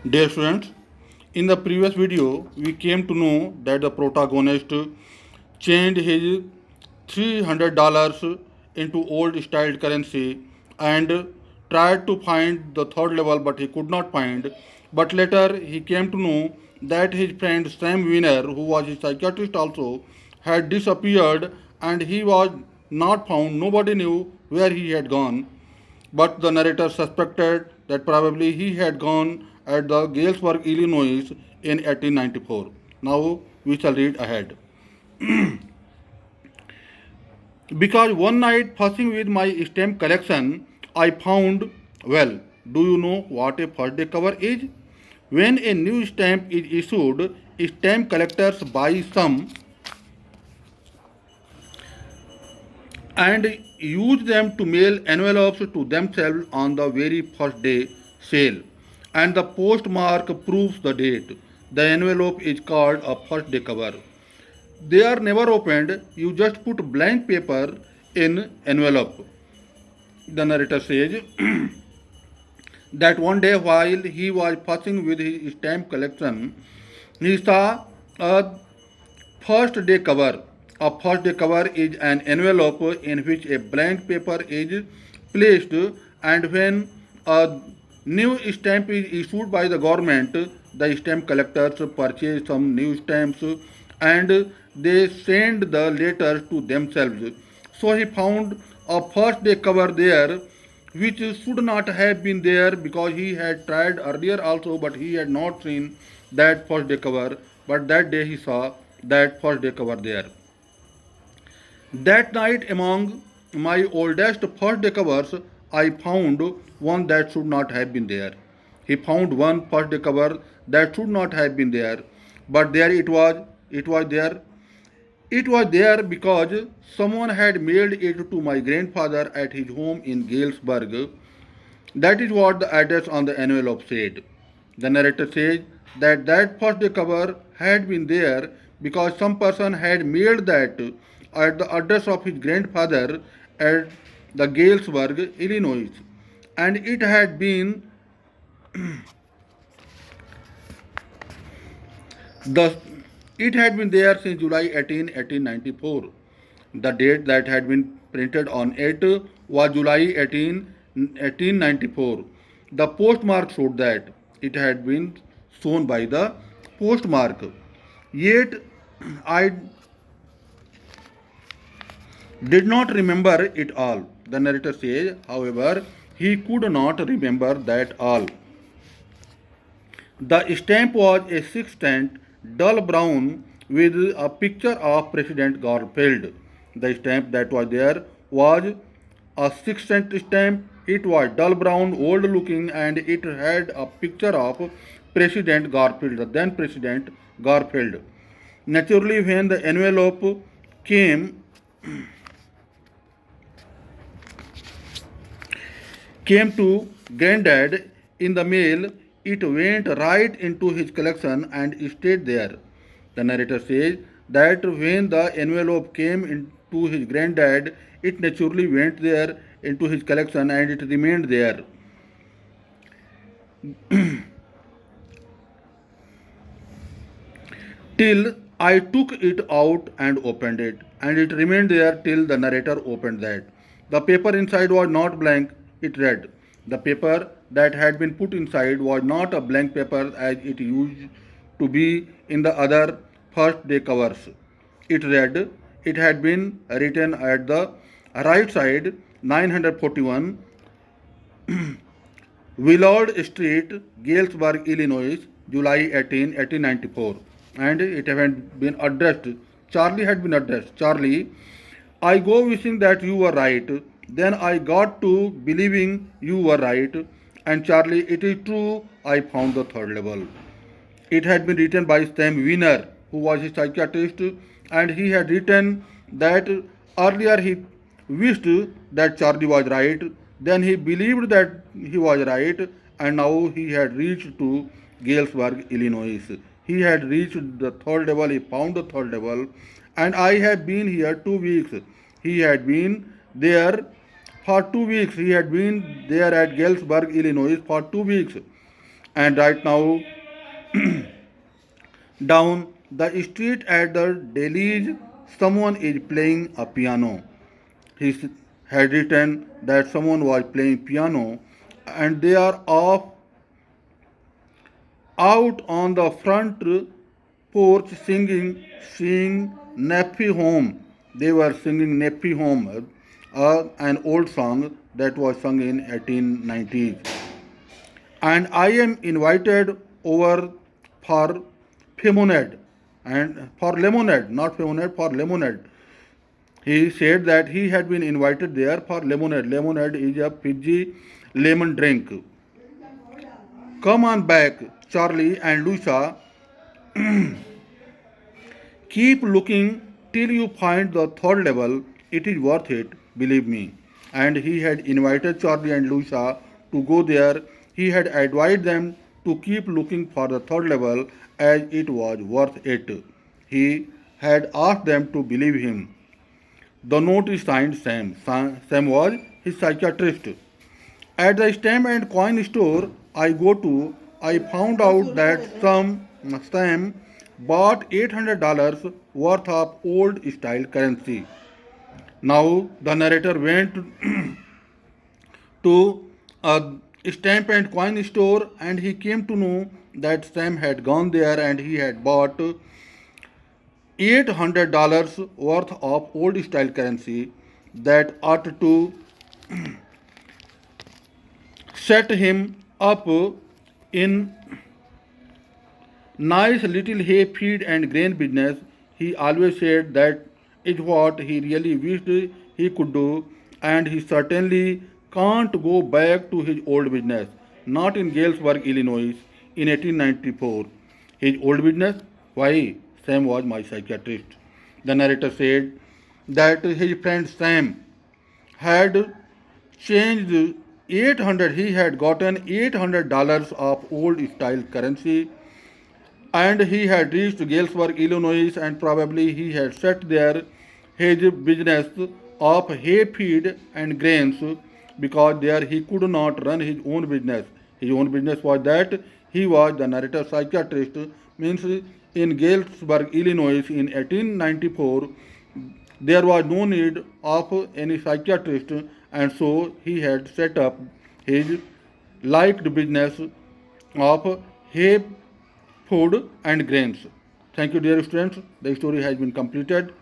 Dear students, in the previous video, we came to know that the protagonist changed his $300 into old style currency and tried to find the third level, but he could not find. But later, he came to know that his friend Sam Wiener, who was a psychiatrist also, had disappeared and he was not found. Nobody knew where he had gone, but the narrator suspected that probably he had gone at the Galesburg, Illinois in 1894. Now we shall read ahead. Because one night fussing with my stamp collection, I found, well, do you know what a first day cover is? When a new stamp is issued, stamp collectors buy some and use them to mail envelopes to themselves on the very first day sale. And the postmark proves the date. The envelope is called a first day cover. They are never opened, you just put blank paper in envelope. The narrator says that one day while he was fussing with his stamp collection, he saw a first day cover. A first day cover is an envelope in which a blank paper is placed, and when a new stamp is issued by the government, the stamp collectors purchase some new stamps and they send the letters to themselves. So he found a first day cover there which should not have been there because he had tried earlier also, but he had not seen that first day cover. But that day he saw that first day cover there. That night, among my oldest first day covers, I found one that should not have been there. He found one first day cover that should not have been there, but there it was. It was there. It was there because someone had mailed it to my grandfather at his home in Galesburg. That is what the address on the envelope said. The narrator says that that first day cover had been there because some person had mailed that at the address of his grandfather at the Galesburg, Illinois, and the it had been there since July 18, 1894. The date that had been printed on it was July 18, 1894. The postmark showed that it had been shown by the postmark. Yet I did not remember it all. The narrator says, however, he could not remember that all. The stamp was a six-cent dull brown with a picture of President Garfield. The stamp that was there was a six-cent stamp. It was dull brown, old looking, and it had a picture of President Garfield, the then President Garfield. Naturally, when the envelope came came to Granddad in the mail, it went right into his collection and stayed there. The narrator says that when the envelope came into his granddad, it naturally went there into his collection and it remained there. Till I took it out and opened it, and it remained there till the narrator opened that. The paper inside was not blank, it read. The paper that had been put inside was not a blank paper as it used to be in the other first day covers. It read, it had been written at the right side 941 Willard Street, Galesburg, Illinois, July 18, 1894. And it had been addressed. Charlie had been addressed. Charlie, I go wishing that you were right. Then I got to believing you were right. And Charlie, it is true, I found the third level. It had been written by Sam Wiener, who was a psychiatrist, and he had written that earlier he wished that Charlie was right, then he believed that he was right, and now he had reached to Galesburg, Illinois. He had reached the third level, he found the third level, and I have been here 2 weeks. He had been there for 2 weeks. He had been there at Galesburg, Illinois for 2 weeks. And right now, down the street at the Delhi's, someone is playing a piano. He had written that someone was playing piano and they are off out on the front porch singing Nephi Home. They were singing Nephi Home, an old song that was sung in 1890s. And I am invited over for lemonade and for lemonade, not lemonade, for lemonade. He said that he had been invited there for lemonade. Lemonade is a Fiji lemon drink. Come on back, Charlie and Lucia. Keep looking till you find the third level. It is worth it, believe me. And he had invited Charlie and Lucia to go there. He had advised them to keep looking for the third level as it was worth it. He had asked them to believe him. The note is signed Sam. Sam was his psychiatrist. At the stamp and coin store I go to, I found out that Sam bought $800 worth of old style currency. Now the narrator went to a stamp and coin store and he came to know that Sam had gone there and he had bought $800 worth of old style currency that ought to set him up in nice little hay feed and grain business. He always said that is what he really wished he could do, and he certainly can't go back to his old business. Not in Galesburg, Illinois, in 1894. His old business? Why? Sam was my psychiatrist. The narrator said that his friend Sam had changed 800, he had gotten $800 of old style currency and he had reached Galesburg, Illinois, and probably he had set there his business of hay feed and grains because there he could not run his own business. His own business was that he was the narrator psychiatrist, means in Galesburg, Illinois in 1894 there was no need of any psychiatrist, and so he had set up his liked business of hay, food, and grains. Thank you, dear students. The story has been completed.